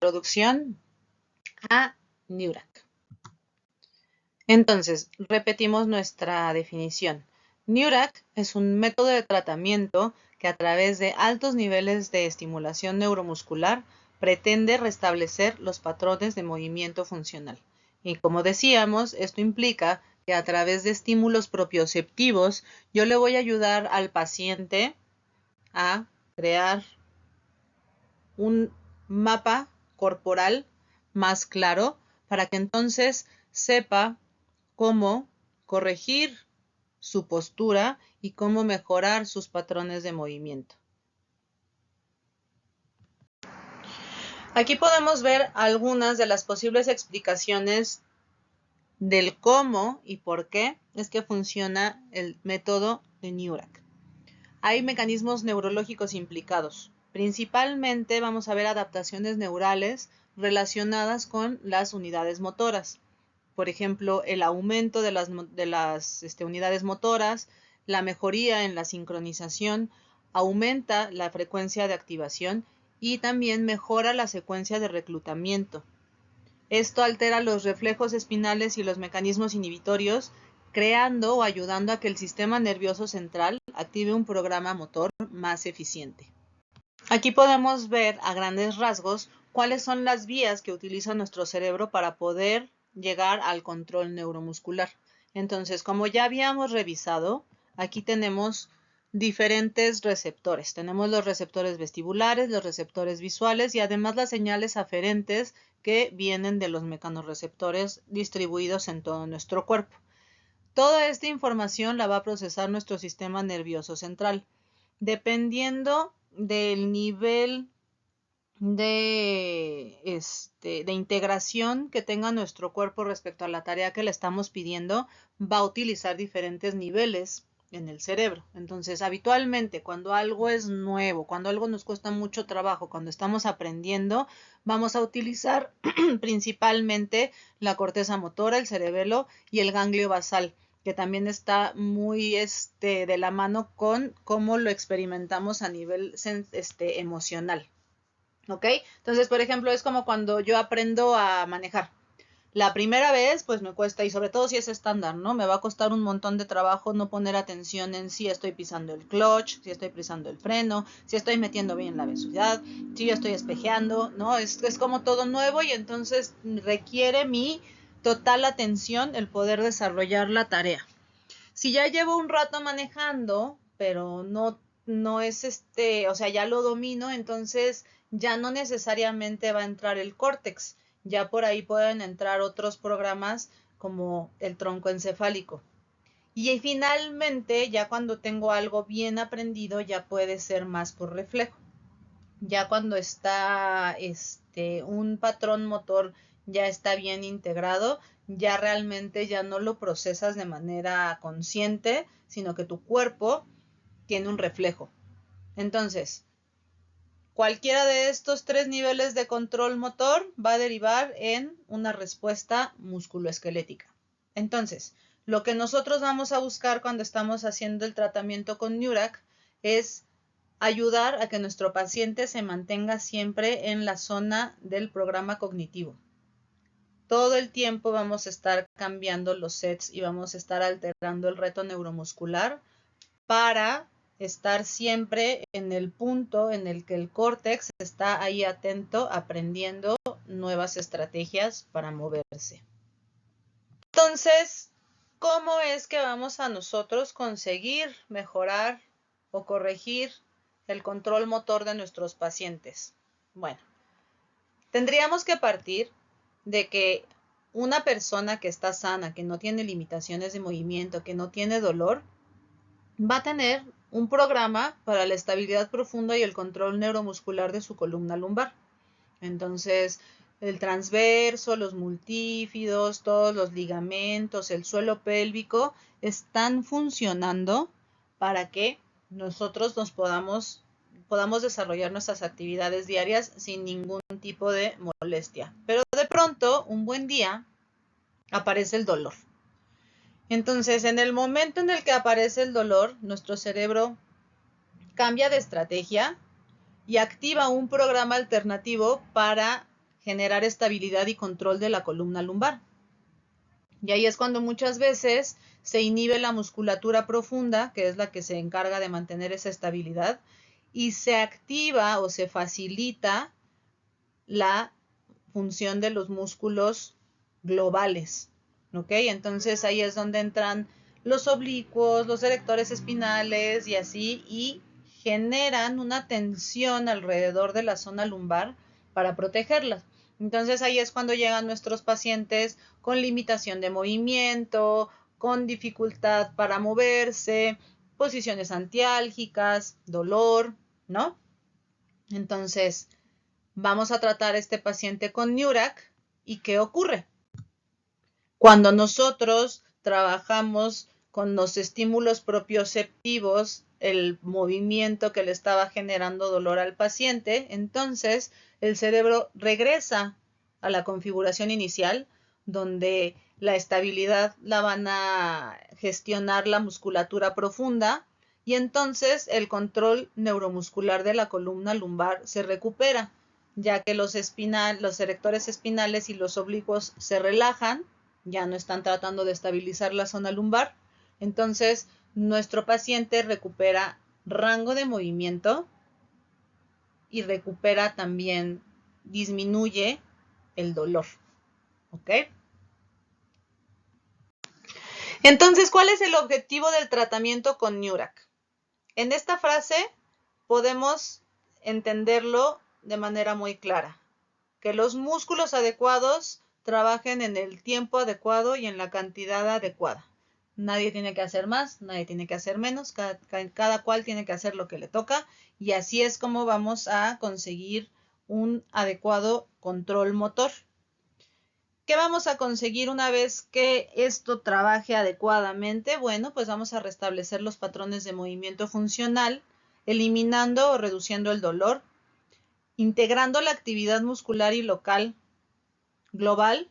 Introducción a Neurac. Entonces, repetimos nuestra definición. Neurac es un método de tratamiento que a través de altos niveles de estimulación neuromuscular pretende restablecer los patrones de movimiento funcional. Y como decíamos, esto implica que a través de estímulos propioceptivos yo le voy a ayudar al paciente a crear un mapa corporal más claro para que entonces sepa cómo corregir su postura y cómo mejorar sus patrones de movimiento. Aquí podemos ver algunas de las posibles explicaciones del cómo y por qué es que funciona el método de Neurac. Hay mecanismos neurológicos implicados. Principalmente vamos a ver adaptaciones neurales relacionadas con las unidades motoras. Por ejemplo, el aumento de las unidades motoras, la mejoría en la sincronización, aumenta la frecuencia de activación y también mejora la secuencia de reclutamiento. Esto altera los reflejos espinales y los mecanismos inhibitorios, creando o ayudando a que el sistema nervioso central active un programa motor más eficiente. Aquí podemos ver a grandes rasgos cuáles son las vías que utiliza nuestro cerebro para poder llegar al control neuromuscular. Entonces, como ya habíamos revisado, aquí tenemos diferentes receptores. Tenemos los receptores vestibulares, los receptores visuales y además las señales aferentes que vienen de los mecanorreceptores distribuidos en todo nuestro cuerpo. Toda esta información la va a procesar nuestro sistema nervioso central. Dependiendo del nivel de integración que tenga nuestro cuerpo respecto a la tarea que le estamos pidiendo, va a utilizar diferentes niveles en el cerebro. Entonces, habitualmente, cuando algo es nuevo, cuando algo nos cuesta mucho trabajo, cuando estamos aprendiendo, vamos a utilizar principalmente la corteza motora, el cerebelo y el ganglio basal, que también está muy de la mano con cómo lo experimentamos a nivel emocional. ¿Ok? Entonces, por ejemplo, es como cuando yo aprendo a manejar. La primera vez, pues me cuesta, y sobre todo si es estándar, ¿no? Me va a costar un montón de trabajo no poner atención en si estoy pisando el clutch, si estoy pisando el freno, si estoy metiendo bien la velocidad, si yo estoy espejeando, ¿no? Es como todo nuevo y entonces requiere mi total atención el poder desarrollar la tarea. Si ya llevo un rato manejando, pero no es o sea, ya lo domino, entonces ya no necesariamente va a entrar el córtex. Ya por ahí pueden entrar otros programas como el tronco encefálico. Y finalmente, ya cuando tengo algo bien aprendido, ya puede ser más por reflejo. Ya cuando está un patrón motor ya está bien integrado, ya realmente ya no lo procesas de manera consciente, sino que tu cuerpo tiene un reflejo. Entonces, cualquiera de estos tres niveles de control motor va a derivar en una respuesta musculoesquelética. Entonces, lo que nosotros vamos a buscar cuando estamos haciendo el tratamiento con Neurac es ayudar a que nuestro paciente se mantenga siempre en la zona del programa cognitivo. Todo el tiempo vamos a estar cambiando los sets y vamos a estar alterando el reto neuromuscular para estar siempre en el punto en el que el córtex está ahí atento, aprendiendo nuevas estrategias para moverse. Entonces, ¿cómo es que vamos a nosotros conseguir mejorar o corregir el control motor de nuestros pacientes? Bueno, tendríamos que partir de que una persona que está sana, que no tiene limitaciones de movimiento, que no tiene dolor, va a tener un programa para la estabilidad profunda y el control neuromuscular de su columna lumbar. Entonces, el transverso, los multífidos, todos los ligamentos, el suelo pélvico, están funcionando para que nosotros podamos desarrollar nuestras actividades diarias sin ningún tipo de molestia. Pero de pronto, un buen día, aparece el dolor. Entonces, en el momento en el que aparece el dolor, nuestro cerebro cambia de estrategia y activa un programa alternativo para generar estabilidad y control de la columna lumbar. Y ahí es cuando muchas veces se inhibe la musculatura profunda, que es la que se encarga de mantener esa estabilidad, y se activa o se facilita la función de los músculos globales. ¿Ok? Entonces ahí es donde entran los oblicuos, los erectores espinales y así, y generan una tensión alrededor de la zona lumbar para protegerla. Entonces ahí es cuando llegan nuestros pacientes con limitación de movimiento, con dificultad para moverse, posiciones antiálgicas, dolor, ¿no? Entonces, vamos a tratar a este paciente con Neurac. ¿Y qué ocurre? Cuando nosotros trabajamos con los estímulos propioceptivos, el movimiento que le estaba generando dolor al paciente, entonces el cerebro regresa a la configuración inicial, donde la estabilidad la van a gestionar la musculatura profunda y entonces el control neuromuscular de la columna lumbar se recupera, ya que los erectores espinales y los oblicuos se relajan, ya no están tratando de estabilizar la zona lumbar. Entonces, nuestro paciente recupera rango de movimiento y recupera también, disminuye el dolor. ¿Ok? Entonces, ¿cuál es el objetivo del tratamiento con Neurac? En esta frase podemos entenderlo de manera muy clara. Que los músculos adecuados trabajen en el tiempo adecuado y en la cantidad adecuada. Nadie tiene que hacer más, nadie tiene que hacer menos, cada cual tiene que hacer lo que le toca y así es como vamos a conseguir un adecuado control motor. ¿Qué vamos a conseguir una vez que esto trabaje adecuadamente? Bueno, pues vamos a restablecer los patrones de movimiento funcional, eliminando o reduciendo el dolor, integrando la actividad muscular y local global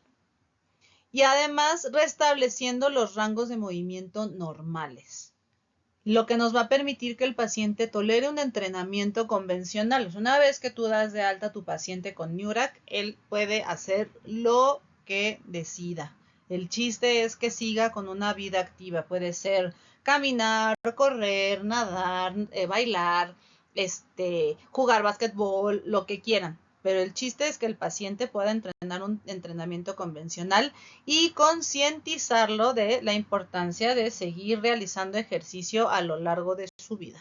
y además restableciendo los rangos de movimiento normales, lo que nos va a permitir que el paciente tolere un entrenamiento convencional. Una vez que tú das de alta a tu paciente con Neurac, él puede hacer lo que decida. El chiste es que siga con una vida activa. Puede ser caminar, correr, nadar, bailar, jugar básquetbol, lo que quieran. Pero el chiste es que el paciente pueda entrenar un entrenamiento convencional y concientizarlo de la importancia de seguir realizando ejercicio a lo largo de su vida.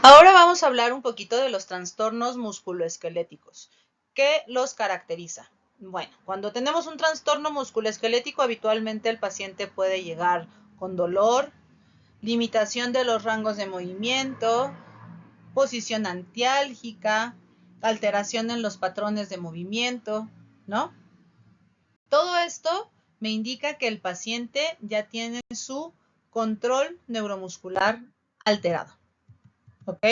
Ahora vamos a hablar un poquito de los trastornos musculoesqueléticos. ¿Qué los caracteriza? Bueno, cuando tenemos un trastorno musculoesquelético, habitualmente el paciente puede llegar con dolor, limitación de los rangos de movimiento, posición antiálgica, alteración en los patrones de movimiento, ¿no? Todo esto me indica que el paciente ya tiene su control neuromuscular alterado, ¿ok?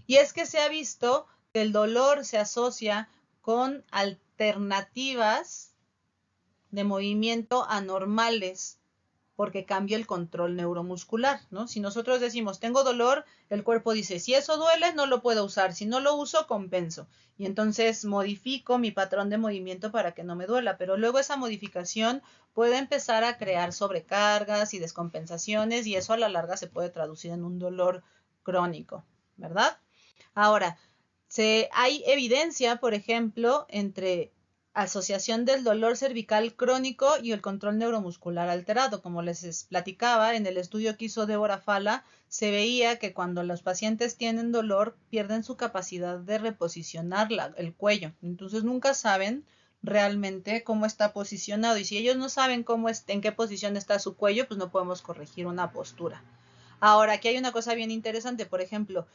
Y es que se ha visto que el dolor se asocia con alternativas de movimiento anormales porque cambia el control neuromuscular, ¿no? Si nosotros decimos, tengo dolor, el cuerpo dice, si eso duele, no lo puedo usar, si no lo uso, compenso. Y entonces modifico mi patrón de movimiento para que no me duela, pero luego esa modificación puede empezar a crear sobrecargas y descompensaciones y eso a la larga se puede traducir en un dolor crónico, ¿verdad? Ahora, hay evidencia, por ejemplo, entre asociación del dolor cervical crónico y el control neuromuscular alterado. Como les platicaba, en el estudio que hizo Débora Fala, se veía que cuando los pacientes tienen dolor, pierden su capacidad de reposicionar el cuello. Entonces nunca saben realmente cómo está posicionado. Y si ellos no saben en qué posición está su cuello, pues no podemos corregir una postura. Ahora, aquí hay una cosa bien interesante, por ejemplo,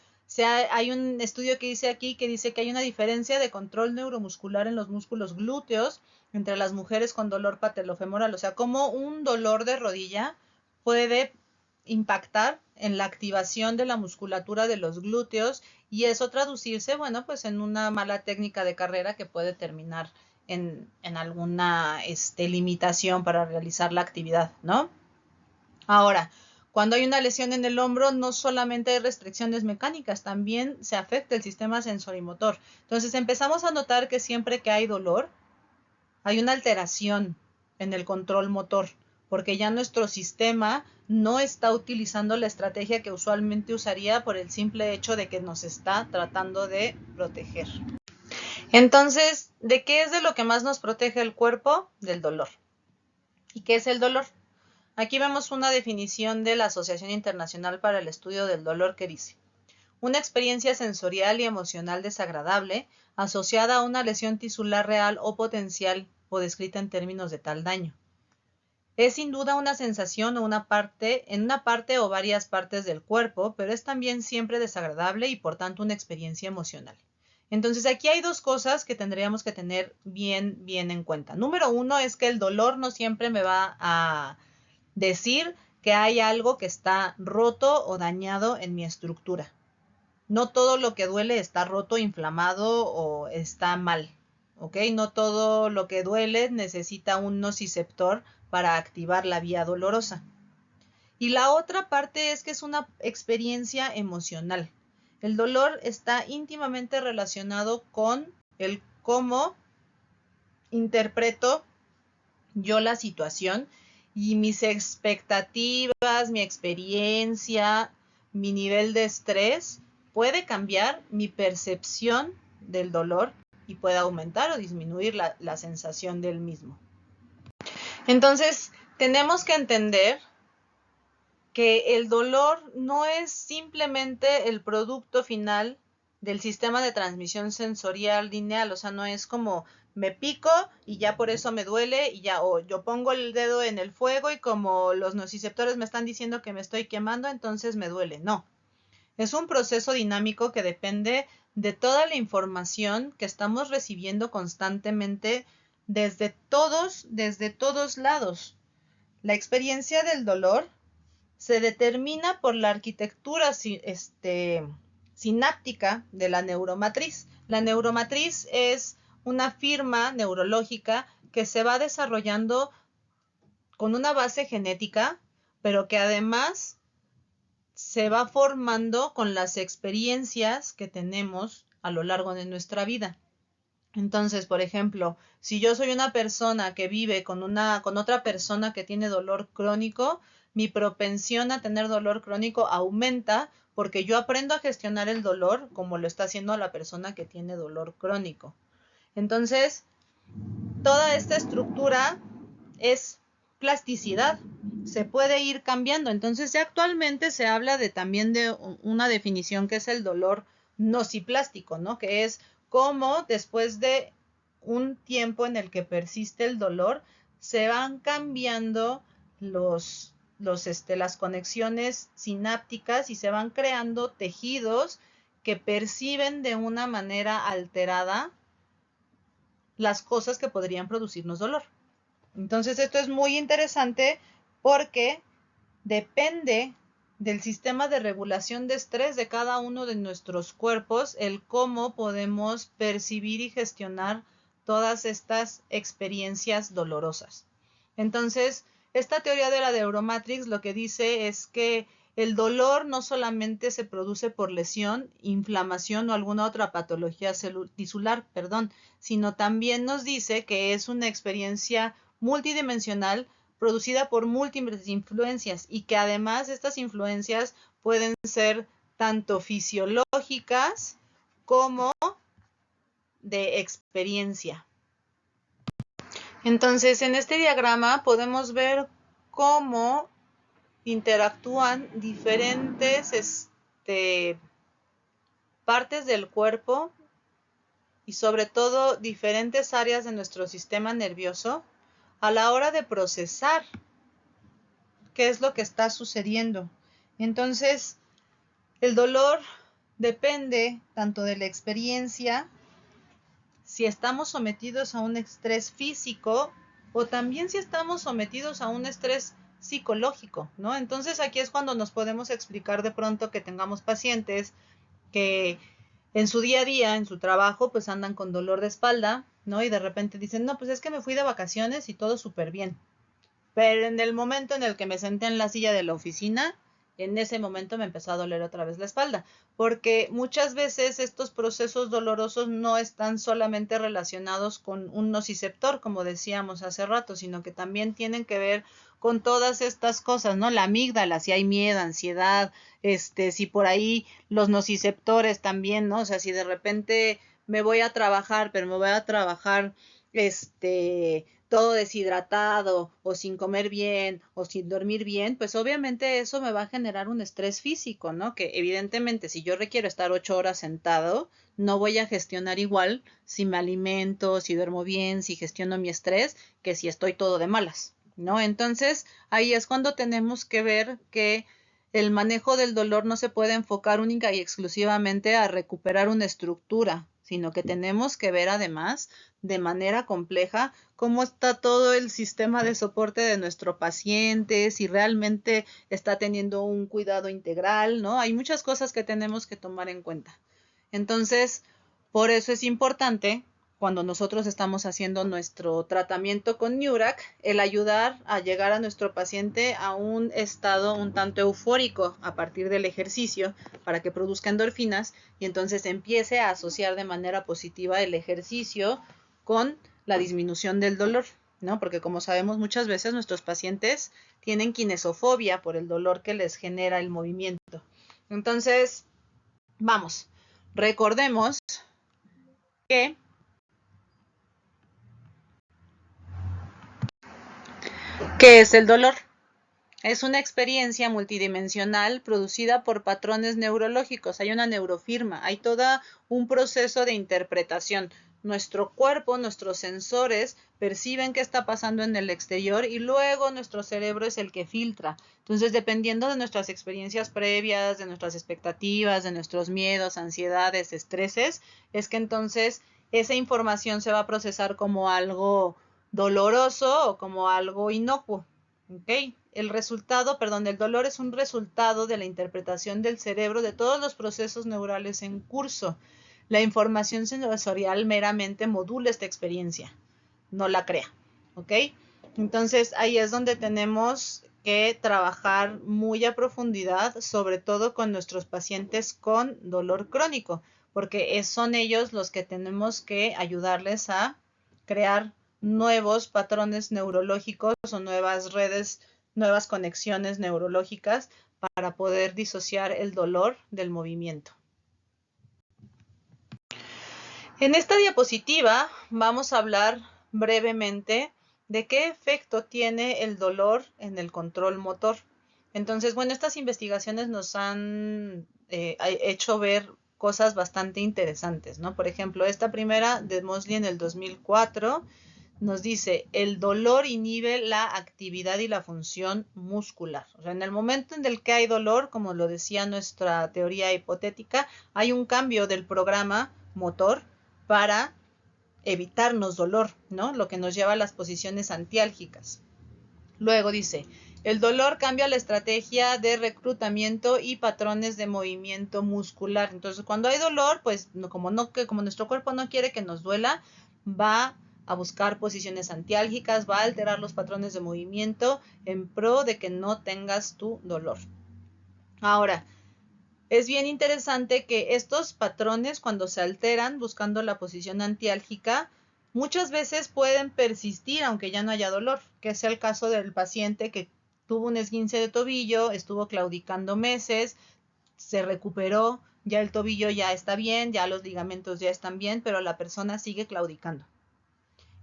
hay un estudio que dice aquí que dice que hay una diferencia de control neuromuscular en los músculos glúteos entre las mujeres con dolor patelofemoral, o sea, cómo un dolor de rodilla puede impactar en la activación de la musculatura de los glúteos y eso traducirse, bueno, pues en una mala técnica de carrera que puede terminar en alguna limitación para realizar la actividad, ¿no? Ahora, Cuando hay una lesión en el hombro, no solamente hay restricciones mecánicas, también se afecta el sistema sensorimotor. Entonces empezamos a notar que siempre que hay dolor, hay una alteración en el control motor, porque ya nuestro sistema no está utilizando la estrategia que usualmente usaría por el simple hecho de que nos está tratando de proteger. Entonces, ¿de qué es de lo que más nos protege el cuerpo? Del dolor. ¿Y qué es el dolor? Aquí vemos una definición de la Asociación Internacional para el Estudio del Dolor que dice: una experiencia sensorial y emocional desagradable asociada a una lesión tisular real o potencial o descrita en términos de tal daño. Es sin duda una sensación o en una parte o varias partes del cuerpo, pero es también siempre desagradable y por tanto una experiencia emocional. Entonces aquí hay dos cosas que tendríamos que tener bien en cuenta. Número uno es que el dolor no siempre me va a decir que hay algo que está roto o dañado en mi estructura. No todo lo que duele está roto, inflamado o está mal, ¿ok? No todo lo que duele necesita un nociceptor para activar la vía dolorosa. Y la otra parte es que es una experiencia emocional. El dolor está íntimamente relacionado con el cómo interpreto yo la situación y mis expectativas, mi experiencia, mi nivel de estrés puede cambiar mi percepción del dolor y puede aumentar o disminuir la sensación del mismo. Entonces, tenemos que entender que el dolor no es simplemente el producto final del sistema de transmisión sensorial lineal, o sea, no es como me pico y ya por eso me duele y ya, o yo pongo el dedo en el fuego y como los nociceptores me están diciendo que me estoy quemando, entonces me duele. No, es un proceso dinámico que depende de toda la información que estamos recibiendo constantemente desde todos lados. La experiencia del dolor se determina por la arquitectura sináptica de la neuromatriz. La neuromatriz es una firma neurológica que se va desarrollando con una base genética, pero que además se va formando con las experiencias que tenemos a lo largo de nuestra vida. Entonces, por ejemplo, si yo soy una persona que vive con otra persona que tiene dolor crónico, mi propensión a tener dolor crónico aumenta porque yo aprendo a gestionar el dolor como lo está haciendo la persona que tiene dolor crónico. Entonces, toda esta estructura es plasticidad, se puede ir cambiando. Entonces, ya actualmente se habla también de una definición que es el dolor nociplástico, ¿no? Que es cómo después de un tiempo en el que persiste el dolor, se van cambiando las conexiones sinápticas y se van creando tejidos que perciben de una manera alterada las cosas que podrían producirnos dolor. Entonces esto es muy interesante porque depende del sistema de regulación de estrés de cada uno de nuestros cuerpos, el cómo podemos percibir y gestionar todas estas experiencias dolorosas. Entonces, esta teoría de la neuromatrix lo que dice es que el dolor no solamente se produce por lesión, inflamación o alguna otra patología tisular, sino también nos dice que es una experiencia multidimensional producida por múltiples influencias y que además estas influencias pueden ser tanto fisiológicas como de experiencia. Entonces, en este diagrama podemos ver cómo interactúan diferentes partes del cuerpo y sobre todo diferentes áreas de nuestro sistema nervioso a la hora de procesar qué es lo que está sucediendo. Entonces, el dolor depende tanto de la experiencia, si estamos sometidos a un estrés físico o también si estamos sometidos a un estrés psicológico, ¿no? Entonces aquí es cuando nos podemos explicar de pronto que tengamos pacientes que en su día a día, en su trabajo, pues andan con dolor de espalda, ¿no? Y de repente dicen, no, pues es que me fui de vacaciones y todo súper bien. Pero en el momento en el que me senté en la silla de la oficina, en ese momento me empezó a doler otra vez la espalda, porque muchas veces estos procesos dolorosos no están solamente relacionados con un nociceptor, como decíamos hace rato, sino que también tienen que ver con todas estas cosas, ¿no? La amígdala, si hay miedo, ansiedad, si por ahí los nociceptores también, ¿no? O sea, si de repente me voy a trabajar, pero me voy a trabajar, todo deshidratado o sin comer bien o sin dormir bien, pues obviamente eso me va a generar un estrés físico, ¿no? Que evidentemente si yo requiero estar 8 horas sentado, no voy a gestionar igual si me alimento, si duermo bien, si gestiono mi estrés, que si estoy todo de malas, ¿no? Entonces ahí es cuando tenemos que ver que el manejo del dolor no se puede enfocar única y exclusivamente a recuperar una estructura, sino que tenemos que ver además de manera compleja cómo está todo el sistema de soporte de nuestro paciente, si realmente está teniendo un cuidado integral, ¿no? Hay muchas cosas que tenemos que tomar en cuenta. Entonces, por eso es importante cuando nosotros estamos haciendo nuestro tratamiento con Neurac, el ayudar a llegar a nuestro paciente a un estado un tanto eufórico a partir del ejercicio para que produzca endorfinas y entonces empiece a asociar de manera positiva el ejercicio con la disminución del dolor, ¿no? Porque como sabemos muchas veces nuestros pacientes tienen kinesofobia por el dolor que les genera el movimiento. Entonces, vamos, recordemos que ¿qué es el dolor? Es una experiencia multidimensional producida por patrones neurológicos. Hay una neurofirma, hay todo un proceso de interpretación. Nuestro cuerpo, nuestros sensores perciben qué está pasando en el exterior y luego nuestro cerebro es el que filtra. Entonces, dependiendo de nuestras experiencias previas, de nuestras expectativas, de nuestros miedos, ansiedades, estreses, es que entonces esa información se va a procesar como algo doloroso o como algo inocuo. ¿Ok? El dolor es un resultado de la interpretación del cerebro de todos los procesos neurales en curso. La información sensorial meramente modula esta experiencia, no la crea. ¿Ok? Entonces ahí es donde tenemos que trabajar muy a profundidad, sobre todo con nuestros pacientes con dolor crónico, porque son ellos los que tenemos que ayudarles a crear nuevos patrones neurológicos o nuevas redes, nuevas conexiones neurológicas para poder disociar el dolor del movimiento. En esta diapositiva vamos a hablar brevemente de qué efecto tiene el dolor en el control motor. Entonces, bueno, estas investigaciones nos han hecho ver cosas bastante interesantes, ¿no? Por ejemplo, esta primera de Mosley en el 2004 nos dice, el dolor inhibe la actividad y la función muscular. O sea, en el momento en el que hay dolor, como lo decía nuestra teoría hipotética, hay un cambio del programa motor para evitarnos dolor, ¿no? Lo que nos lleva a las posiciones antiálgicas. Luego dice, el dolor cambia la estrategia de reclutamiento y patrones de movimiento muscular. Entonces, cuando hay dolor, pues como nuestro cuerpo no quiere que nos duela, va a buscar posiciones antiálgicas, va a alterar los patrones de movimiento en pro de que no tengas tu dolor. Ahora, es bien interesante que estos patrones, cuando se alteran buscando la posición antiálgica, muchas veces pueden persistir aunque ya no haya dolor, que es el caso del paciente que tuvo un esguince de tobillo, estuvo claudicando meses, se recuperó, ya el tobillo ya está bien, ya los ligamentos ya están bien, pero la persona sigue claudicando.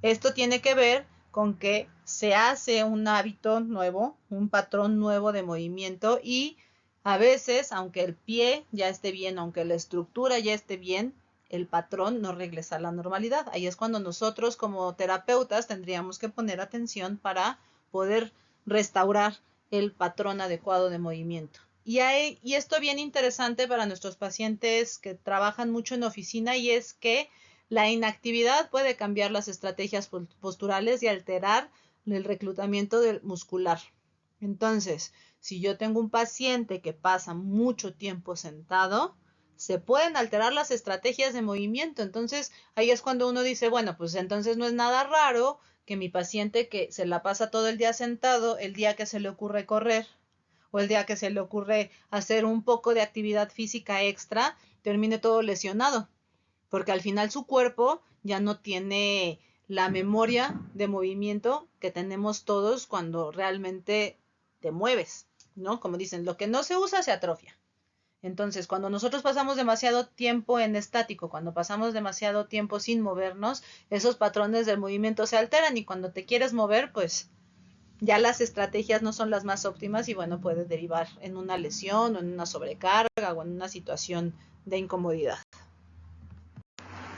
Esto tiene que ver con que se hace un hábito nuevo, un patrón nuevo de movimiento y a veces, aunque el pie ya esté bien, aunque la estructura ya esté bien, el patrón no regresa a la normalidad. Ahí es cuando nosotros como terapeutas tendríamos que poner atención para poder restaurar el patrón adecuado de movimiento. Y esto bien interesante para nuestros pacientes que trabajan mucho en oficina y es que la inactividad puede cambiar las estrategias posturales y alterar el reclutamiento muscular. Entonces, si yo tengo un paciente que pasa mucho tiempo sentado, se pueden alterar las estrategias de movimiento. Entonces, ahí es cuando uno dice, bueno, pues entonces no es nada raro que mi paciente que se la pasa todo el día sentado, el día que se le ocurre correr o el día que se le ocurre hacer un poco de actividad física extra, termine todo lesionado, porque al final su cuerpo ya no tiene la memoria de movimiento que tenemos todos cuando realmente te mueves, ¿no? Como dicen, lo que no se usa se atrofia. Entonces, cuando nosotros pasamos demasiado tiempo en estático, cuando pasamos demasiado tiempo sin movernos, esos patrones del movimiento se alteran y cuando te quieres mover, pues ya las estrategias no son las más óptimas y bueno, puede derivar en una lesión o en una sobrecarga o en una situación de incomodidad.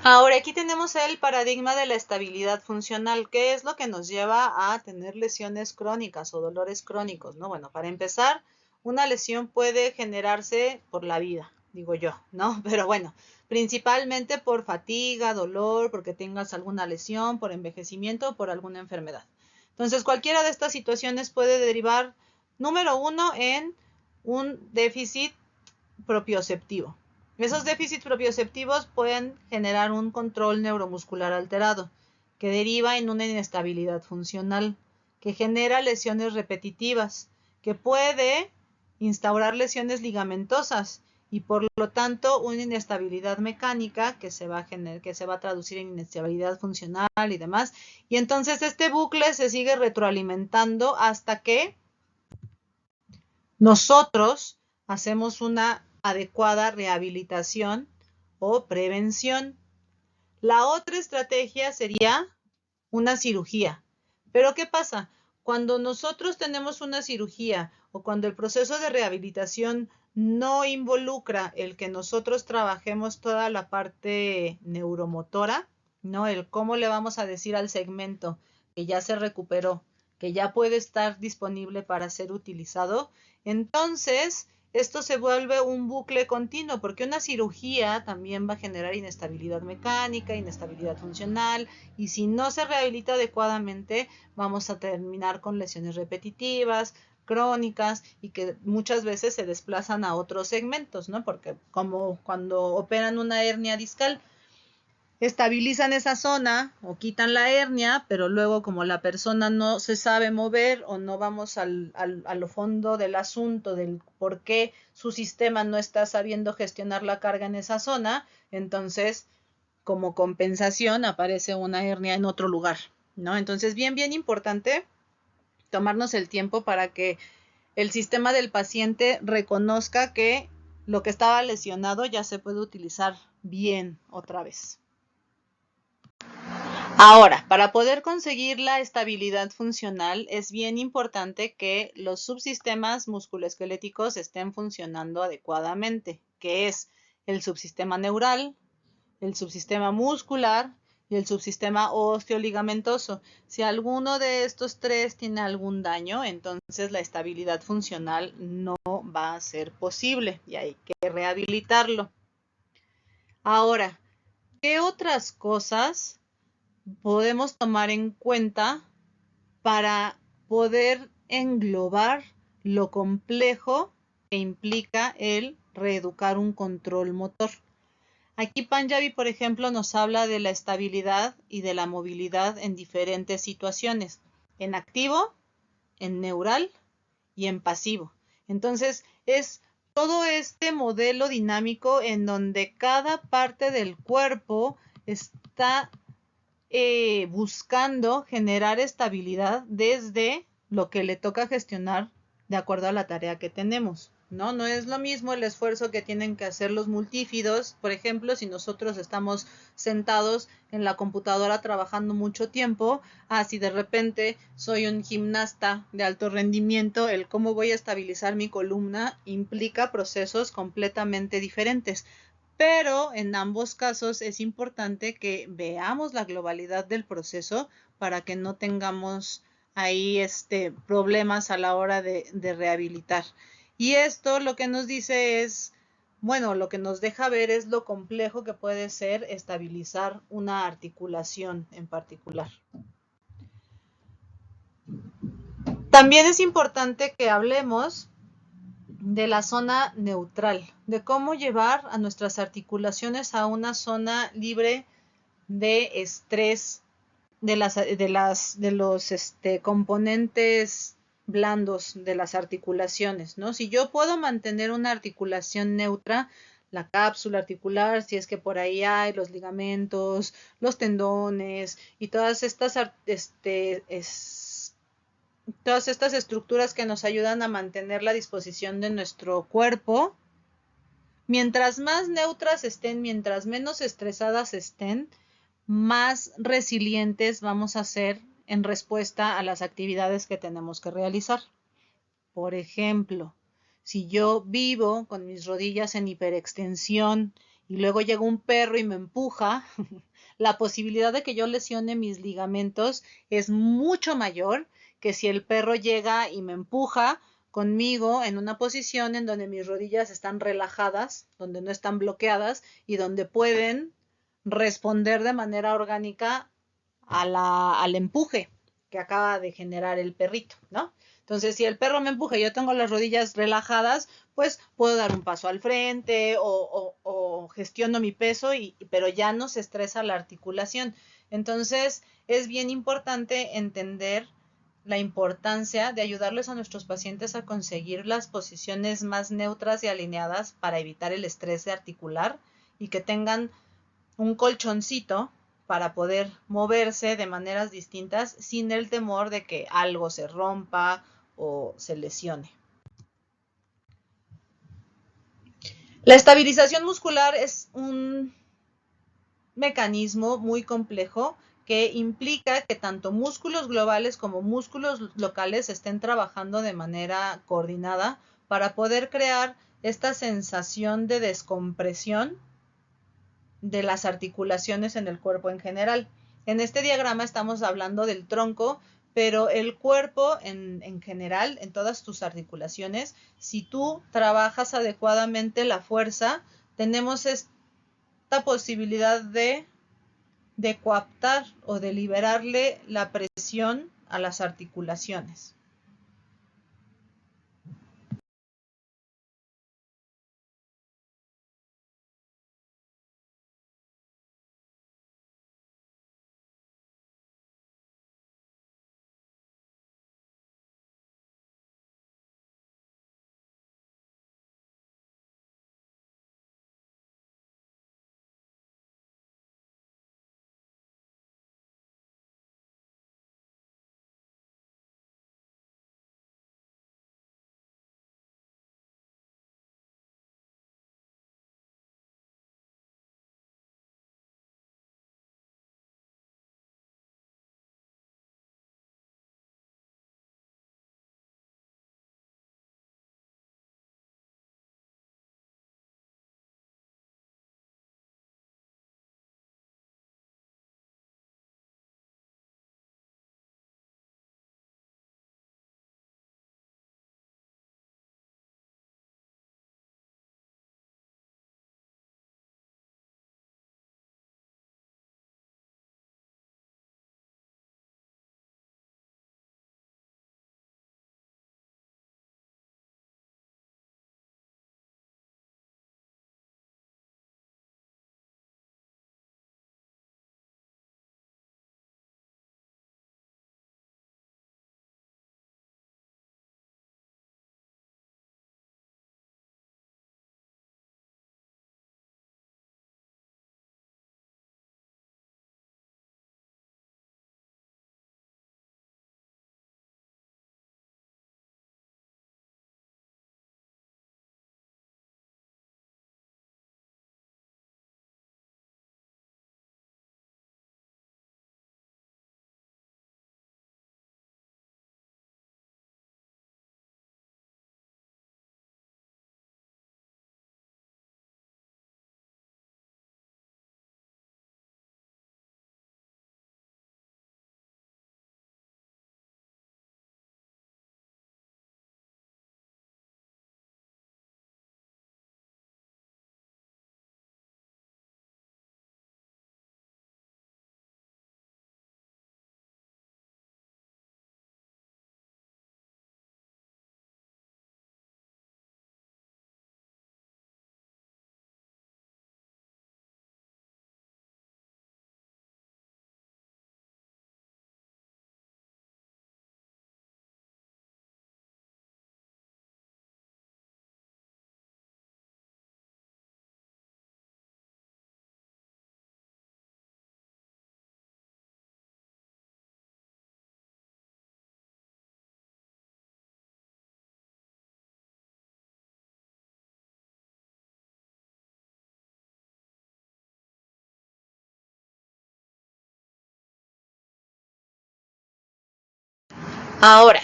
Ahora, aquí tenemos el paradigma de la estabilidad funcional, que es lo que nos lleva a tener lesiones crónicas o dolores crónicos, ¿no? Bueno, para empezar, una lesión puede generarse por la vida, digo yo, ¿no? Pero bueno, principalmente por fatiga, dolor, porque tengas alguna lesión, por envejecimiento o por alguna enfermedad. Entonces, cualquiera de estas situaciones puede derivar, número uno, en un déficit propioceptivo. Esos déficits propioceptivos pueden generar un control neuromuscular alterado, que deriva en una inestabilidad funcional, que genera lesiones repetitivas, que puede instaurar lesiones ligamentosas y por lo tanto una inestabilidad mecánica que se va a traducir en inestabilidad funcional y demás. Y entonces este bucle se sigue retroalimentando hasta que nosotros hacemos una adecuada rehabilitación o prevención. La otra estrategia sería una cirugía. Pero ¿qué pasa? Cuando nosotros tenemos una cirugía o cuando el proceso de rehabilitación no involucra el que nosotros trabajemos toda la parte neuromotora, ¿no? El cómo le vamos a decir al segmento que ya se recuperó, que ya puede estar disponible para ser utilizado, entonces esto se vuelve un bucle continuo, porque una cirugía también va a generar inestabilidad mecánica, inestabilidad funcional, y si no se rehabilita adecuadamente, vamos a terminar con lesiones repetitivas, crónicas, y que muchas veces se desplazan a otros segmentos, ¿no? Porque como cuando operan una hernia discal, estabilizan esa zona o quitan la hernia, pero luego como la persona no se sabe mover o no vamos a lo fondo del asunto del por qué su sistema no está sabiendo gestionar la carga en esa zona, entonces como compensación aparece una hernia en otro lugar, ¿no? Entonces bien importante tomarnos el tiempo para que el sistema del paciente reconozca que lo que estaba lesionado ya se puede utilizar bien otra vez. Ahora, para poder conseguir la estabilidad funcional es bien importante que los subsistemas musculoesqueléticos estén funcionando adecuadamente, que es el subsistema neural, el subsistema muscular y el subsistema osteoligamentoso. Si alguno de estos tres tiene algún daño, entonces la estabilidad funcional no va a ser posible y hay que rehabilitarlo. Ahora, ¿qué otras cosas podemos tomar en cuenta para poder englobar lo complejo que implica el reeducar un control motor? Aquí Panjabi, por ejemplo, nos habla de la estabilidad y de la movilidad en diferentes situaciones, en activo, en neural y en pasivo. Entonces, es todo este modelo dinámico en donde cada parte del cuerpo está buscando generar estabilidad desde lo que le toca gestionar de acuerdo a la tarea que tenemos, ¿no? No es lo mismo el esfuerzo que tienen que hacer los multífidos, por ejemplo, si nosotros estamos sentados en la computadora trabajando mucho tiempo, si de repente soy un gimnasta de alto rendimiento, el cómo voy a estabilizar mi columna implica procesos completamente diferentes. Pero en ambos casos es importante que veamos la globalidad del proceso para que no tengamos ahí problemas a la hora de rehabilitar. Y esto lo que nos dice es, bueno, lo que nos deja ver es lo complejo que puede ser estabilizar una articulación en particular. También es importante que hablemos de la zona neutral, de cómo llevar a nuestras articulaciones a una zona libre de estrés, de los componentes blandos de las articulaciones, ¿no? Si yo puedo mantener una articulación neutra, la cápsula articular, si es que por ahí hay los ligamentos, los tendones y todas estas estructuras que nos ayudan a mantener la disposición de nuestro cuerpo, mientras más neutras estén, mientras menos estresadas estén, más resilientes vamos a ser en respuesta a las actividades que tenemos que realizar. Por ejemplo, si yo vivo con mis rodillas en hiperextensión y luego llega un perro y me empuja, la posibilidad de que yo lesione mis ligamentos es mucho mayor que si el perro llega y me empuja conmigo en una posición en donde mis rodillas están relajadas, donde no están bloqueadas y donde pueden responder de manera orgánica al empuje que acaba de generar el perrito, ¿no? Entonces, si el perro me empuja y yo tengo las rodillas relajadas, pues puedo dar un paso al frente o gestiono mi peso, pero ya no se estresa la articulación. Entonces, es bien importante entender la importancia de ayudarles a nuestros pacientes a conseguir las posiciones más neutras y alineadas para evitar el estrés articular y que tengan un colchoncito para poder moverse de maneras distintas sin el temor de que algo se rompa o se lesione. La estabilización muscular es un mecanismo muy complejo que implica que tanto músculos globales como músculos locales estén trabajando de manera coordinada para poder crear esta sensación de descompresión de las articulaciones en el cuerpo en general. En este diagrama estamos hablando del tronco, pero el cuerpo en general, en todas tus articulaciones, si tú trabajas adecuadamente la fuerza, tenemos esta posibilidad de coaptar o de liberarle la presión a las articulaciones. Ahora,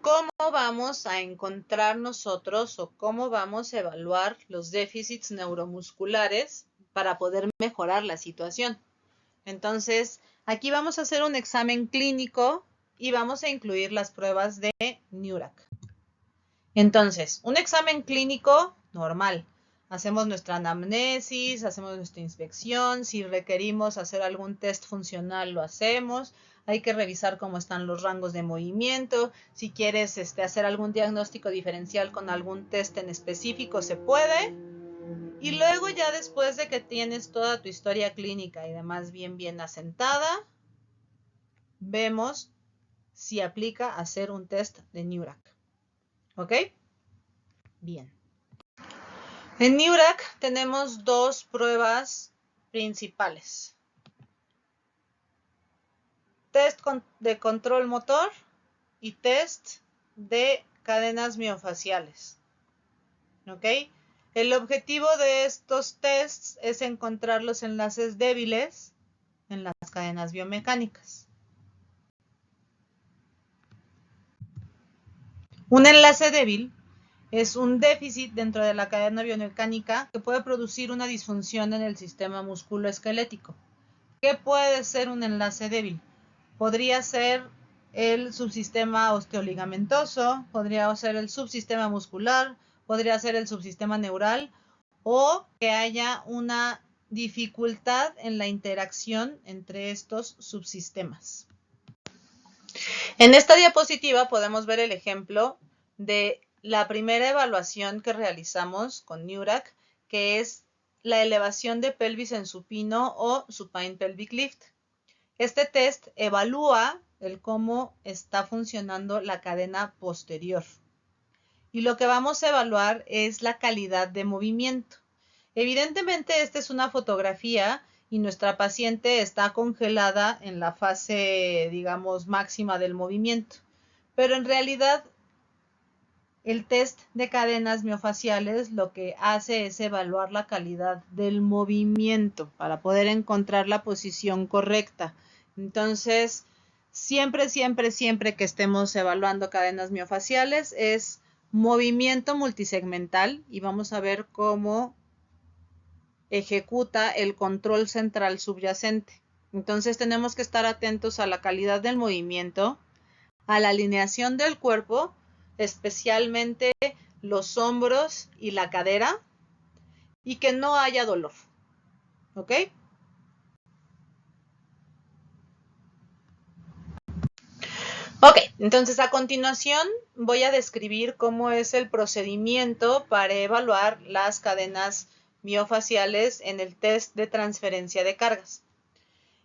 ¿cómo vamos a encontrar nosotros o cómo vamos a evaluar los déficits neuromusculares para poder mejorar la situación? Entonces, aquí vamos a hacer un examen clínico y vamos a incluir las pruebas de Neurac. Entonces, un examen clínico normal. Hacemos nuestra anamnesis, hacemos nuestra inspección, si requerimos hacer algún test funcional lo hacemos, hay que revisar cómo están los rangos de movimiento, si quieres hacer algún diagnóstico diferencial con algún test en específico se puede, y luego ya después de que tienes toda tu historia clínica y demás bien asentada, vemos si aplica hacer un test de Neurac. ¿Ok? Bien. En Neurac tenemos dos pruebas principales. Test de control motor y test de cadenas miofaciales. ¿Ok? El objetivo de estos tests es encontrar los enlaces débiles en las cadenas biomecánicas. Un enlace débil es un déficit dentro de la cadena biomecánica que puede producir una disfunción en el sistema musculoesquelético. ¿Qué puede ser un enlace débil? Podría ser el subsistema osteoligamentoso, podría ser el subsistema muscular, podría ser el subsistema neural o que haya una dificultad en la interacción entre estos subsistemas. En esta diapositiva podemos ver el ejemplo de la primera evaluación que realizamos con Neurac, que es la elevación de pelvis en supino o supine pelvic lift. Este test evalúa el cómo está funcionando la cadena posterior. Y lo que vamos a evaluar es la calidad de movimiento. Evidentemente, esta es una fotografía y nuestra paciente está congelada en la fase, digamos, máxima del movimiento. Pero en realidad, el test de cadenas miofaciales lo que hace es evaluar la calidad del movimiento para poder encontrar la posición correcta. Entonces, siempre que estemos evaluando cadenas miofaciales es movimiento multisegmental y vamos a ver cómo ejecuta el control central subyacente. Entonces tenemos que estar atentos a la calidad del movimiento, a la alineación del cuerpo, especialmente los hombros y la cadera, y que no haya dolor. ¿Ok? Ok, entonces a continuación voy a describir cómo es el procedimiento para evaluar las cadenas miofaciales en el test de transferencia de cargas.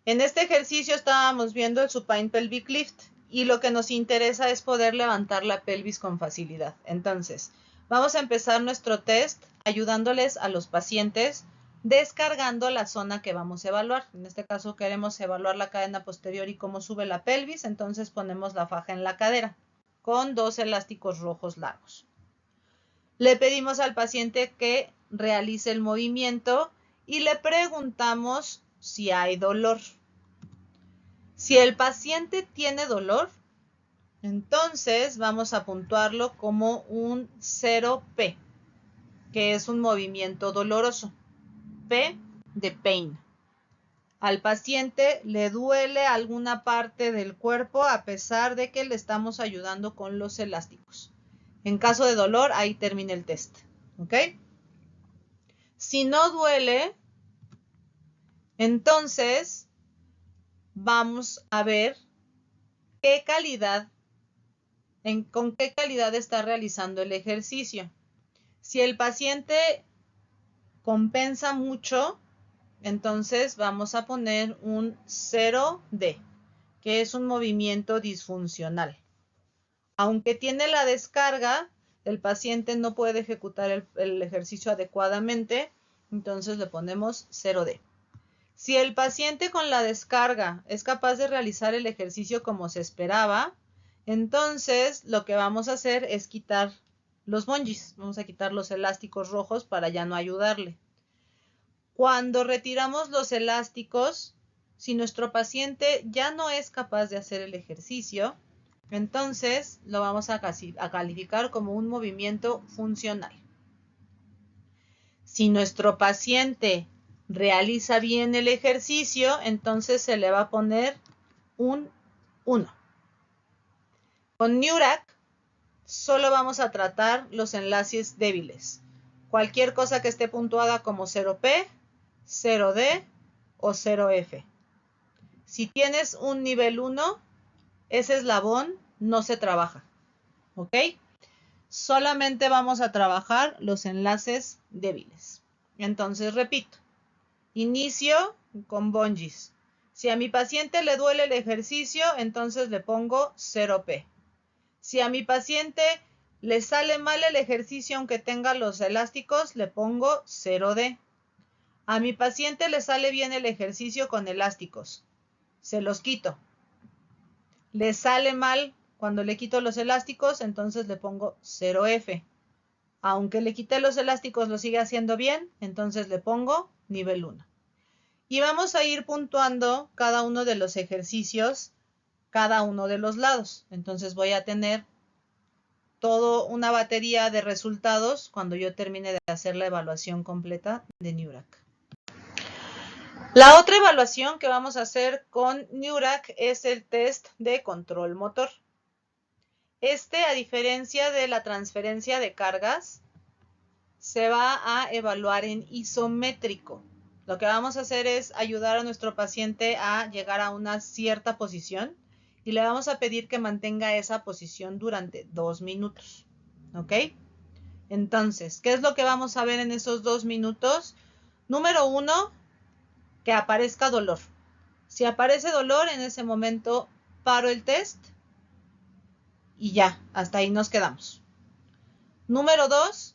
En este ejercicio estábamos viendo el supine pelvic lift y lo que nos interesa es poder levantar la pelvis con facilidad. Entonces, vamos a empezar nuestro test ayudándoles a los pacientes descargando la zona que vamos a evaluar. En este caso queremos evaluar la cadena posterior y cómo sube la pelvis, entonces ponemos la faja en la cadera con 2 elásticos rojos largos. Le pedimos al paciente que realice el movimiento y le preguntamos si hay dolor. Si el paciente tiene dolor, entonces vamos a puntuarlo como un 0P, que es un movimiento doloroso. P de pain. Al paciente le duele alguna parte del cuerpo a pesar de que le estamos ayudando con los elásticos. En caso de dolor, ahí termina el test. ¿Ok? Si no duele, entonces vamos a ver qué calidad, con qué calidad está realizando el ejercicio. Si el paciente compensa mucho, entonces vamos a poner un 0D, que es un movimiento disfuncional. Aunque tiene la descarga, el paciente no puede ejecutar el ejercicio adecuadamente, entonces le ponemos 0D. Si el paciente con la descarga es capaz de realizar el ejercicio como se esperaba, entonces lo que vamos a hacer es quitar los bungees. Vamos a quitar los elásticos rojos para ya no ayudarle. Cuando retiramos los elásticos, si nuestro paciente ya no es capaz de hacer el ejercicio, Entonces lo vamos a calificar como un movimiento funcional. Si nuestro paciente realiza bien el ejercicio, entonces se le va a poner un 1. Con Neurac solo vamos a tratar los enlaces débiles. Cualquier cosa que esté puntuada como 0P, 0D o 0F. Si tienes un nivel 1, ese eslabón no se trabaja. ¿Ok? Solamente vamos a trabajar los enlaces débiles. Entonces, repito. Inicio con bungees. Si a mi paciente le duele el ejercicio, entonces le pongo 0P. Si a mi paciente le sale mal el ejercicio aunque tenga los elásticos, le pongo 0D. A mi paciente le sale bien el ejercicio con elásticos. Se los quito. Le sale mal cuando le quito los elásticos, entonces le pongo 0F. Aunque le quité los elásticos, lo sigue haciendo bien, entonces le pongo nivel 1. Y vamos a ir puntuando cada uno de los ejercicios, cada uno de los lados. Entonces voy a tener toda una batería de resultados cuando yo termine de hacer la evaluación completa de Neurac. La otra evaluación que vamos a hacer con Neurac es el test de control motor. A diferencia de la transferencia de cargas, se va a evaluar en isométrico. Lo que vamos a hacer es ayudar a nuestro paciente a llegar a una cierta posición y le vamos a pedir que mantenga esa posición durante 2 minutos. ¿Ok? Entonces, ¿qué es lo que vamos a ver en esos 2 minutos? Número 1, que aparezca dolor. Si aparece dolor, en ese momento paro el test y ya, hasta ahí nos quedamos. Número 2,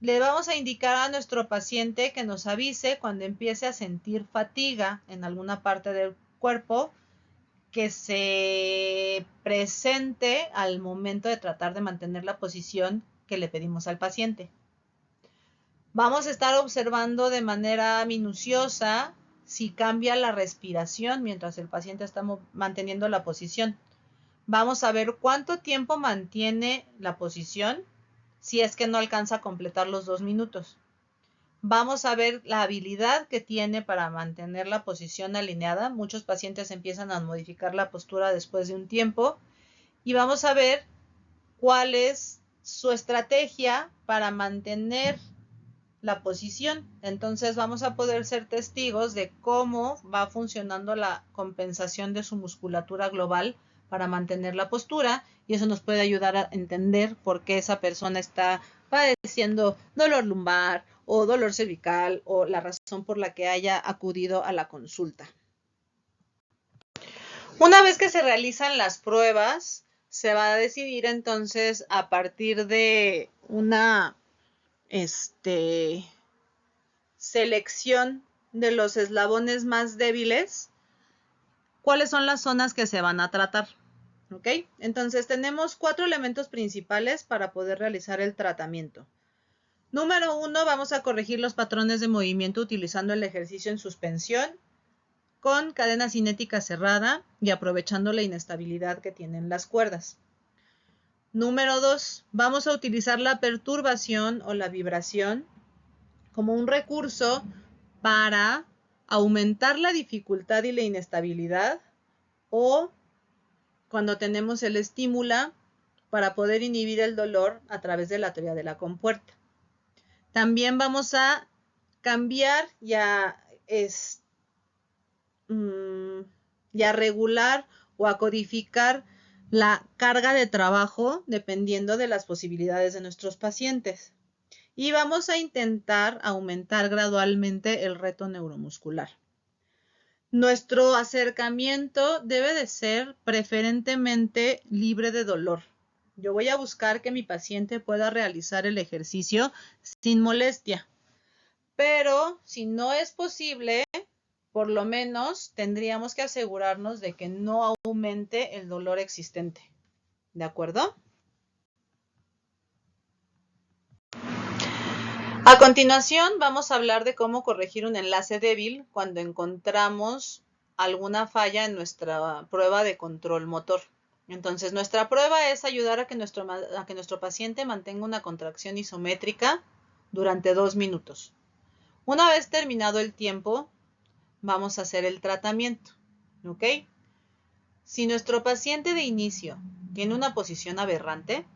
le vamos a indicar a nuestro paciente que nos avise cuando empiece a sentir fatiga en alguna parte del cuerpo que se presente al momento de tratar de mantener la posición que le pedimos al paciente. Vamos a estar observando de manera minuciosa si cambia la respiración mientras el paciente está manteniendo la posición. Vamos a ver cuánto tiempo mantiene la posición si es que no alcanza a completar los 2 minutos. Vamos a ver la habilidad que tiene para mantener la posición alineada. Muchos pacientes empiezan a modificar la postura después de un tiempo. Y vamos a ver cuál es su estrategia para mantener la posición. Entonces vamos a poder ser testigos de cómo va funcionando la compensación de su musculatura global para mantener la postura, y eso nos puede ayudar a entender por qué esa persona está padeciendo dolor lumbar o dolor cervical o la razón por la que haya acudido a la consulta. Una vez que se realizan las pruebas, se va a decidir entonces a partir de una selección de los eslabones más débiles, cuáles son las zonas que se van a tratar. ¿Ok? Entonces tenemos 4 elementos principales para poder realizar el tratamiento. Número 1, vamos a corregir los patrones de movimiento utilizando el ejercicio en suspensión con cadena cinética cerrada y aprovechando la inestabilidad que tienen las cuerdas. Número 2, vamos a utilizar la perturbación o la vibración como un recurso para aumentar la dificultad y la inestabilidad, o cuando tenemos el estímulo para poder inhibir el dolor a través de la teoría de la compuerta. También vamos a cambiar y a regular o a codificar la carga de trabajo dependiendo de las posibilidades de nuestros pacientes. Y vamos a intentar aumentar gradualmente el reto neuromuscular. Nuestro acercamiento debe de ser preferentemente libre de dolor. Yo voy a buscar que mi paciente pueda realizar el ejercicio sin molestia. Pero si no es posible, por lo menos tendríamos que asegurarnos de que no aumente el dolor existente. ¿De acuerdo? A continuación vamos a hablar de cómo corregir un enlace débil cuando encontramos alguna falla en nuestra prueba de control motor. Entonces, nuestra prueba es ayudar a que nuestro paciente mantenga una contracción isométrica durante 2 minutos. Una vez terminado el tiempo, vamos a hacer el tratamiento, ¿ok? Si nuestro paciente de inicio tiene una posición aberrante,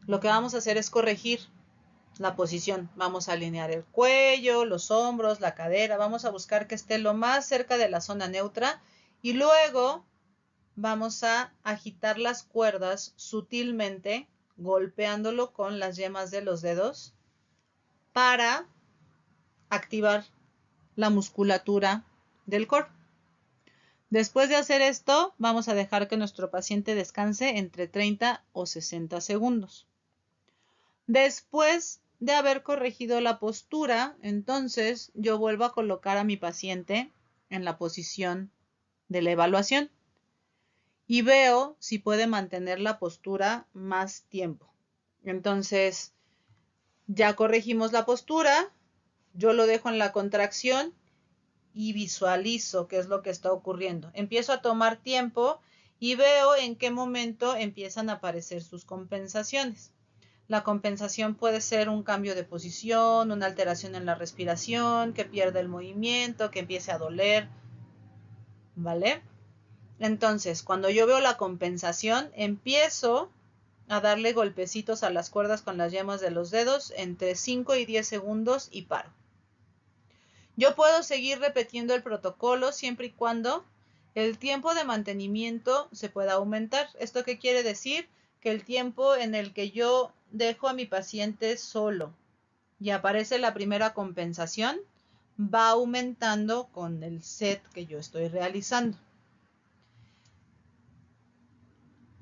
lo que vamos a hacer es corregir la posición. Vamos a alinear el cuello, los hombros, la cadera. Vamos a buscar que esté lo más cerca de la zona neutra y luego vamos a agitar las cuerdas sutilmente, golpeándolo con las yemas de los dedos para activar la musculatura del core. Después de hacer esto, vamos a dejar que nuestro paciente descanse entre 30 o 60 segundos. Después de haber corregido la postura, entonces yo vuelvo a colocar a mi paciente en la posición de la evaluación y veo si puede mantener la postura más tiempo. Entonces, ya corregimos la postura, yo lo dejo en la contracción y visualizo qué es lo que está ocurriendo. Empiezo a tomar tiempo y veo en qué momento empiezan a aparecer sus compensaciones. La compensación puede ser un cambio de posición, una alteración en la respiración, que pierda el movimiento, que empiece a doler, ¿vale? Entonces, cuando yo veo la compensación, empiezo a darle golpecitos a las cuerdas con las yemas de los dedos entre 5 y 10 segundos y paro. Yo puedo seguir repitiendo el protocolo siempre y cuando el tiempo de mantenimiento se pueda aumentar. ¿Esto qué quiere decir? Que el tiempo en el que yo dejo a mi paciente solo y aparece la primera compensación va aumentando con el set que yo estoy realizando.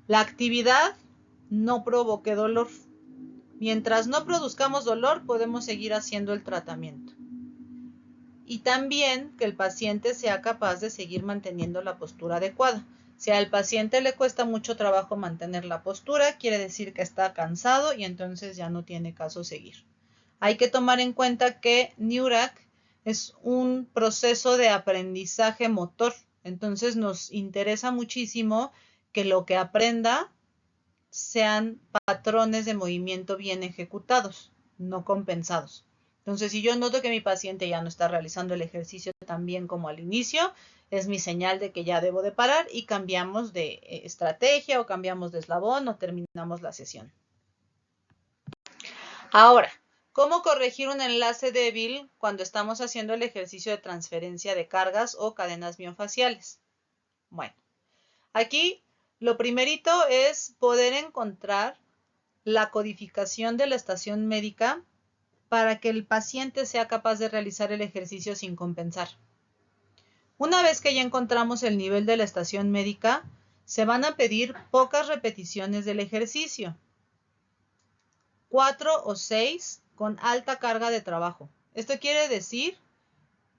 La actividad no provoque dolor. Mientras no produzcamos dolor, podemos seguir haciendo el tratamiento. Y también que el paciente sea capaz de seguir manteniendo la postura adecuada. Si al paciente le cuesta mucho trabajo mantener la postura, quiere decir que está cansado y entonces ya no tiene caso seguir. Hay que tomar en cuenta que NEURAC es un proceso de aprendizaje motor, entonces nos interesa muchísimo que lo que aprenda sean patrones de movimiento bien ejecutados, no compensados. Entonces, si yo noto que mi paciente ya no está realizando el ejercicio tan bien como al inicio, es mi señal de que ya debo de parar y cambiamos de estrategia o cambiamos de eslabón o terminamos la sesión. Ahora, ¿cómo corregir un enlace débil cuando estamos haciendo el ejercicio de transferencia de cargas o cadenas miofaciales? Bueno, aquí lo primerito es poder encontrar la codificación de la estación médica para que el paciente sea capaz de realizar el ejercicio sin compensar. Una vez que ya encontramos el nivel de la estación médica, se van a pedir pocas repeticiones del ejercicio, 4 o 6 con alta carga de trabajo. Esto quiere decir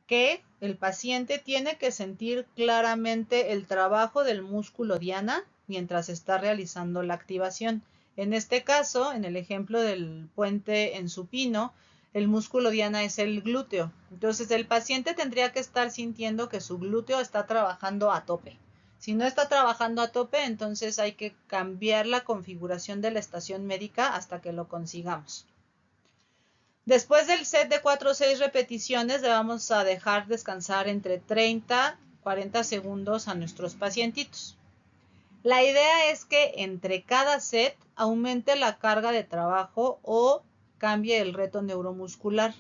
que el paciente tiene que sentir claramente el trabajo del músculo diana mientras está realizando la activación. En este caso, en el ejemplo del puente en supino, el músculo diana es el glúteo. Entonces, el paciente tendría que estar sintiendo que su glúteo está trabajando a tope. Si no está trabajando a tope, entonces hay que cambiar la configuración de la estación médica hasta que lo consigamos. Después del set de 4 o 6 repeticiones, le vamos a dejar descansar entre 30 y 40 segundos a nuestros pacientitos. La idea es que entre cada set aumente la carga de trabajo o cambie el reto neuromuscular.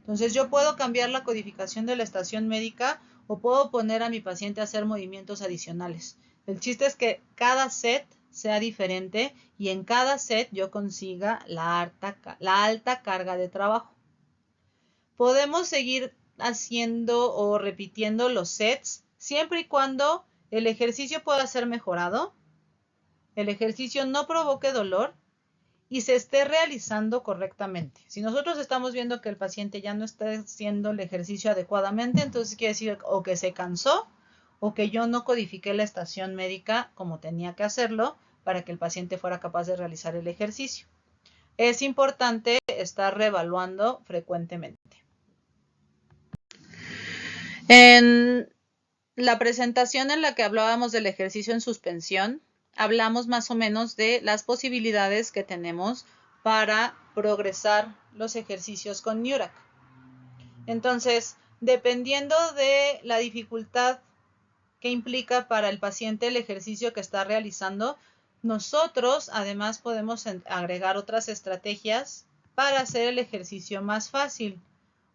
Entonces yo puedo cambiar la codificación de la estación médica o puedo poner a mi paciente a hacer movimientos adicionales. El chiste es que cada set sea diferente y en cada set yo consiga la alta carga de trabajo. Podemos seguir haciendo o repitiendo los sets siempre y cuando el ejercicio pueda ser mejorado, el ejercicio no provoque dolor y se esté realizando correctamente. Si nosotros estamos viendo que el paciente ya no está haciendo el ejercicio adecuadamente, entonces quiere decir o que se cansó o que yo no codifiqué la estación médica como tenía que hacerlo para que el paciente fuera capaz de realizar el ejercicio. Es importante estar reevaluando frecuentemente. En la presentación en la que hablábamos del ejercicio en suspensión, hablamos más o menos de las posibilidades que tenemos para progresar los ejercicios con Neurac. Entonces, dependiendo de la dificultad que implica para el paciente el ejercicio que está realizando, nosotros además podemos agregar otras estrategias para hacer el ejercicio más fácil.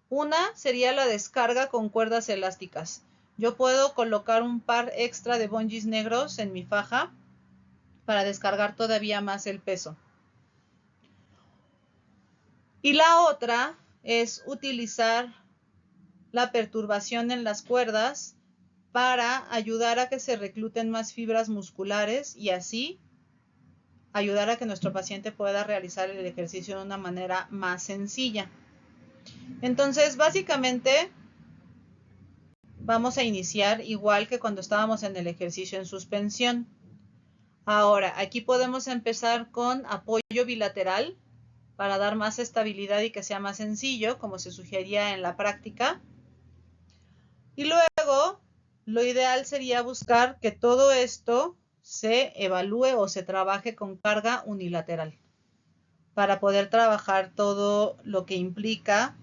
Una sería la descarga con cuerdas elásticas. Yo puedo colocar un par extra de bungees negros en mi faja para descargar todavía más el peso. Y la otra es utilizar la perturbación en las cuerdas para ayudar a que se recluten más fibras musculares y así ayudar a que nuestro paciente pueda realizar el ejercicio de una manera más sencilla. Entonces, básicamente, vamos a iniciar igual que cuando estábamos en el ejercicio en suspensión. Ahora, aquí podemos empezar con apoyo bilateral para dar más estabilidad y que sea más sencillo, como se sugería en la práctica. Y luego, lo ideal sería buscar que todo esto se evalúe o se trabaje con carga unilateral para poder trabajar todo lo que implica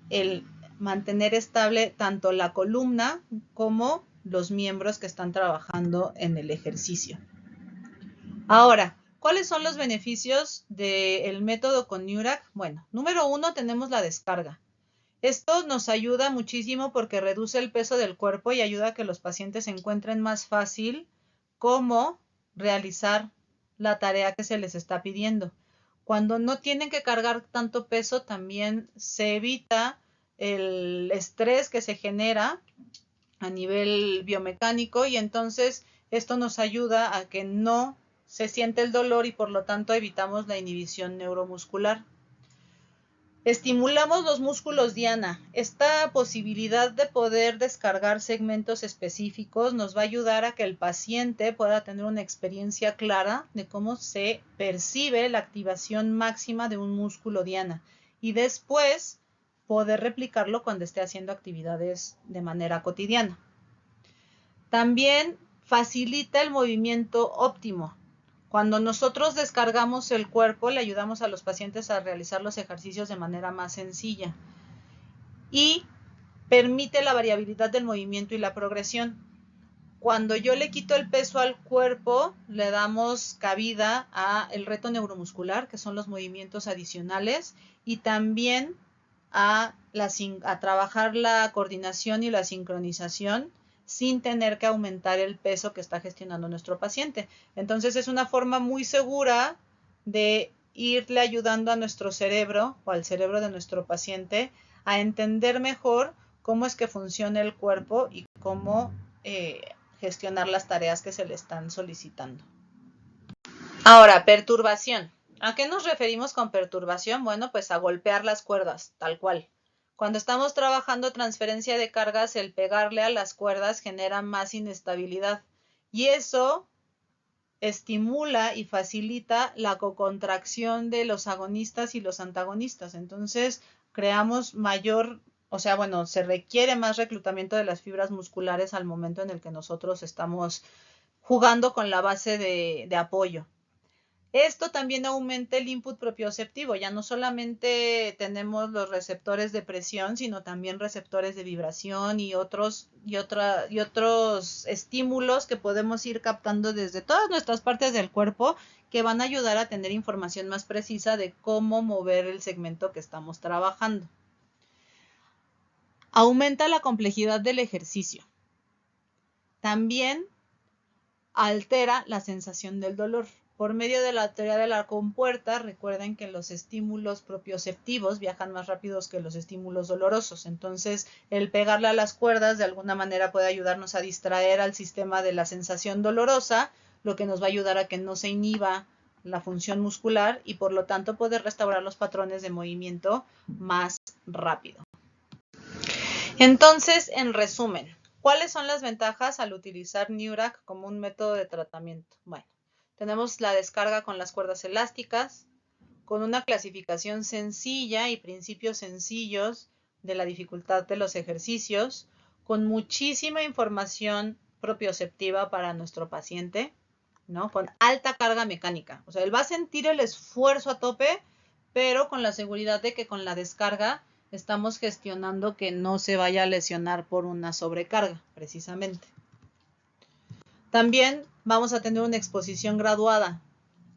el mantener estable tanto la columna como los miembros que están trabajando en el ejercicio. Ahora, ¿cuáles son los beneficios del método con Neurac? Bueno, número 1 tenemos la descarga. Esto nos ayuda muchísimo porque reduce el peso del cuerpo y ayuda a que los pacientes encuentren más fácil cómo realizar la tarea que se les está pidiendo. Cuando no tienen que cargar tanto peso, también se evita el estrés que se genera a nivel biomecánico y entonces esto nos ayuda a que no se siente el dolor y por lo tanto evitamos la inhibición neuromuscular. Estimulamos los músculos diana. Esta posibilidad de poder descargar segmentos específicos nos va a ayudar a que el paciente pueda tener una experiencia clara de cómo se percibe la activación máxima de un músculo diana y después poder replicarlo cuando esté haciendo actividades de manera cotidiana. También facilita el movimiento óptimo. Cuando nosotros descargamos el cuerpo, le ayudamos a los pacientes a realizar los ejercicios de manera más sencilla y permite la variabilidad del movimiento y la progresión. Cuando yo le quito el peso al cuerpo, le damos cabida al reto neuromuscular, que son los movimientos adicionales, y también a trabajar la coordinación y la sincronización sin tener que aumentar el peso que está gestionando nuestro paciente. Entonces es una forma muy segura de irle ayudando a nuestro cerebro o al cerebro de nuestro paciente a entender mejor cómo es que funciona el cuerpo y cómo gestionar las tareas que se le están solicitando. Ahora, perturbación. ¿A qué nos referimos con perturbación? Bueno, pues a golpear las cuerdas, tal cual. Cuando estamos trabajando transferencia de cargas, el pegarle a las cuerdas genera más inestabilidad y eso estimula y facilita la cocontracción de los agonistas y los antagonistas. Entonces, creamos mayor, se requiere más reclutamiento de las fibras musculares al momento en el que nosotros estamos jugando con la base de apoyo. Esto también aumenta el input propioceptivo. Ya no solamente tenemos los receptores de presión, sino también receptores de vibración y otros estímulos que podemos ir captando desde todas nuestras partes del cuerpo que van a ayudar a tener información más precisa de cómo mover el segmento que estamos trabajando. Aumenta la complejidad del ejercicio. También altera la sensación del dolor. Por medio de la teoría de la compuerta, recuerden que los estímulos propioceptivos viajan más rápidos que los estímulos dolorosos. Entonces, el pegarle a las cuerdas de alguna manera puede ayudarnos a distraer al sistema de la sensación dolorosa, lo que nos va a ayudar a que no se inhiba la función muscular y por lo tanto poder restaurar los patrones de movimiento más rápido. Entonces, en resumen, ¿cuáles son las ventajas al utilizar Neurac como un método de tratamiento? Bueno, tenemos la descarga con las cuerdas elásticas, con una clasificación sencilla y principios sencillos de la dificultad de los ejercicios, con muchísima información propioceptiva para nuestro paciente. ¿no? Con alta carga mecánica. O sea, él va a sentir el esfuerzo a tope, pero con la seguridad de que con la descarga estamos gestionando que no se vaya a lesionar por una sobrecarga, precisamente. También vamos a tener una exposición graduada.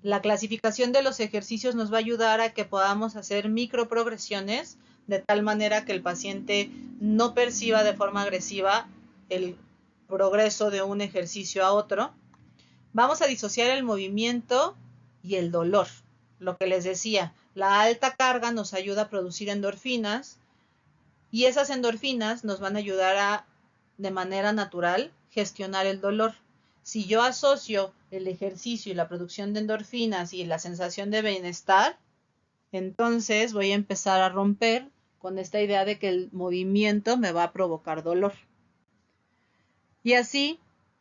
La clasificación de los ejercicios nos va a ayudar a que podamos hacer microprogresiones de tal manera que el paciente no perciba de forma agresiva el progreso de un ejercicio a otro. Vamos a disociar el movimiento y el dolor. Lo que les decía, la alta carga nos ayuda a producir endorfinas y esas endorfinas nos van a ayudar a, de manera natural, gestionar el dolor. Si yo asocio el ejercicio y la producción de endorfinas y la sensación de bienestar, entonces voy a empezar a romper con esta idea de que el movimiento me va a provocar dolor. Y así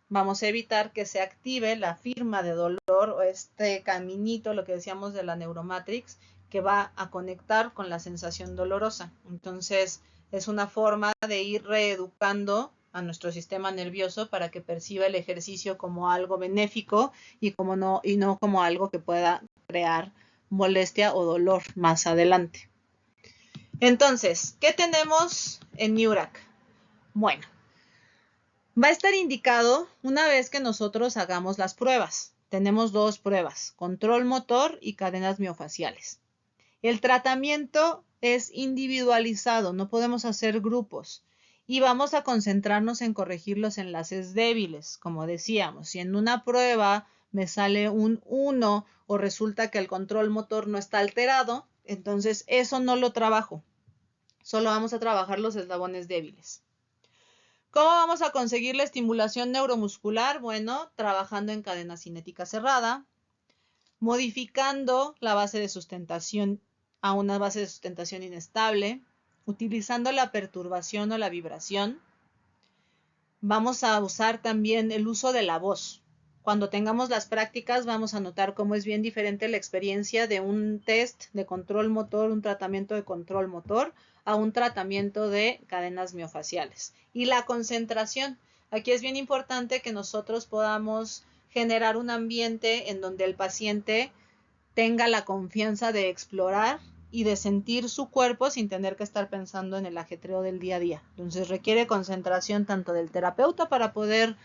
vamos a evitar que se active la firma de dolor o este caminito, lo que decíamos de la neuromatrix, que va a conectar con la sensación dolorosa. Entonces, es una forma de ir reeducando a nuestro sistema nervioso para que perciba el ejercicio como algo benéfico y no como algo que pueda crear molestia o dolor más adelante. Entonces, ¿qué tenemos en Neurac? Bueno, va a estar indicado una vez que nosotros hagamos las pruebas. Tenemos dos pruebas, control motor y cadenas miofaciales. El tratamiento es individualizado, no podemos hacer grupos y vamos a concentrarnos en corregir los enlaces débiles. Como decíamos, si en una prueba me sale un 1 o resulta que el control motor no está alterado, entonces eso no lo trabajo. Solo vamos a trabajar los eslabones débiles. ¿Cómo vamos a conseguir la estimulación neuromuscular? Bueno, trabajando en cadena cinética cerrada, modificando la base de sustentación a una base de sustentación inestable, utilizando la perturbación o la vibración. Vamos a usar también el uso de la voz. Cuando tengamos las prácticas vamos a notar cómo es bien diferente la experiencia de un test de control motor, un tratamiento de control motor, a un tratamiento de cadenas miofaciales. Y la concentración. Aquí es bien importante que nosotros podamos generar un ambiente en donde el paciente tenga la confianza de explorar y de sentir su cuerpo sin tener que estar pensando en el ajetreo del día a día. Entonces requiere concentración tanto del terapeuta para poder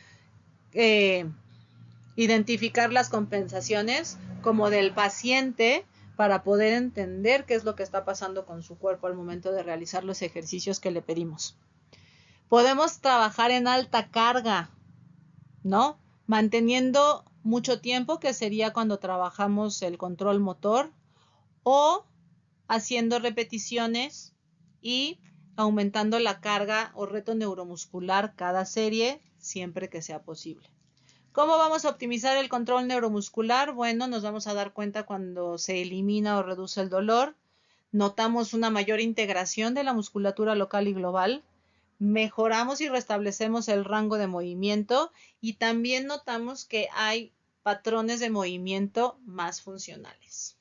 identificar las compensaciones como del paciente para poder entender qué es lo que está pasando con su cuerpo al momento de realizar los ejercicios que le pedimos. Podemos trabajar en alta carga, ¿no? Manteniendo mucho tiempo, que sería cuando trabajamos el control motor, o haciendo repeticiones y aumentando la carga o reto neuromuscular cada serie siempre que sea posible. ¿Cómo vamos a optimizar el control neuromuscular? Bueno, nos vamos a dar cuenta cuando se elimina o reduce el dolor. Notamos una mayor integración de la musculatura local y global. Mejoramos y restablecemos el rango de movimiento y también notamos que hay patrones de movimiento más funcionales.